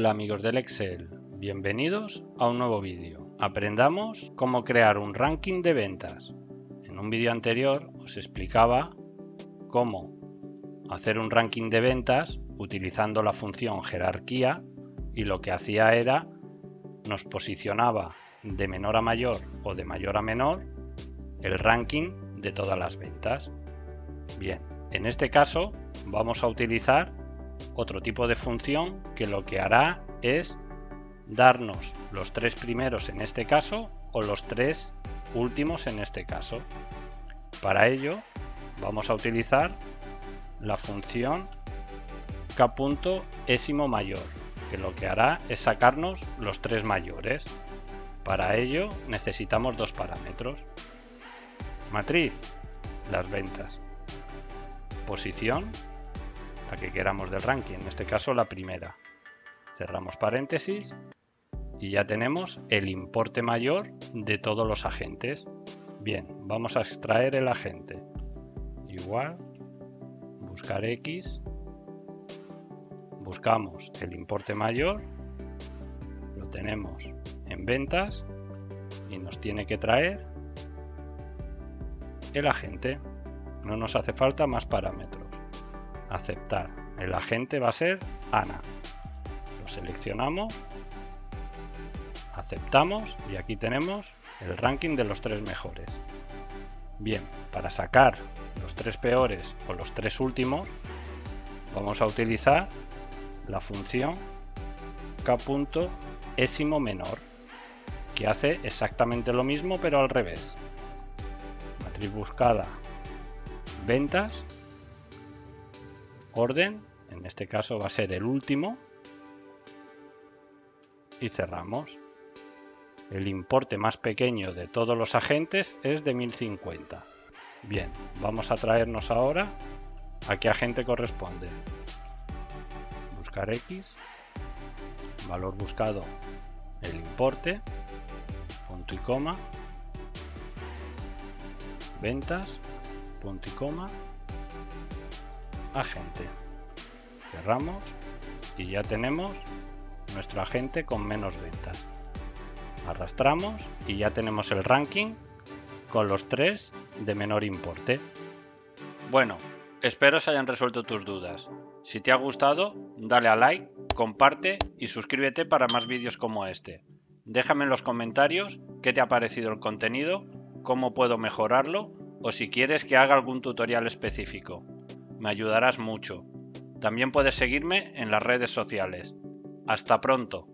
Hola amigos del Excel, bienvenidos a un nuevo vídeo. Aprendamos cómo crear un ranking de ventas. En un vídeo anterior os explicaba cómo hacer un ranking de ventas utilizando la función jerarquía, y lo que hacía era nos posicionaba de menor a mayor o de mayor a menor el ranking de todas las ventas. Bien, en este caso vamos a utilizar otro tipo de función que lo que hará es darnos los tres primeros en este caso o los tres últimos en este caso. Para ello vamos a utilizar la función k.ésimo mayor, que lo que hará es sacarnos los tres mayores. Para ello necesitamos dos parámetros: matriz, las ventas; posición, la que queramos del ranking, en este caso la primera. Cerramos paréntesis y ya tenemos el importe mayor de todos los agentes. Bien, vamos a extraer el agente. Igual, buscar X, buscamos el importe mayor, lo tenemos en ventas y nos tiene que traer el agente. No nos hace falta más parámetros. Aceptar. El agente va a ser Ana. Lo seleccionamos, aceptamos y aquí tenemos el ranking de los tres mejores. Bien, para sacar los tres peores o los tres últimos vamos a utilizar la función k.ésimo menor, que hace exactamente lo mismo pero al revés. Matriz buscada, ventas, orden, en este caso va a ser el último, y cerramos. El importe más pequeño de todos los agentes es de 1050. Bien, vamos a traernos ahora a qué agente corresponde. Buscar X, valor buscado, el importe, punto y coma, ventas, punto y coma, agente. Cerramos y ya tenemos nuestro agente con menos ventas. Arrastramos y ya tenemos el ranking con los tres de menor importe. Bueno, espero se hayan resuelto tus dudas. Si te ha gustado, dale a like, comparte y suscríbete para más vídeos como este. Déjame en los comentarios qué te ha parecido el contenido, cómo puedo mejorarlo o si quieres que haga algún tutorial específico. Me ayudarás mucho. También puedes seguirme en las redes sociales. ¡Hasta pronto!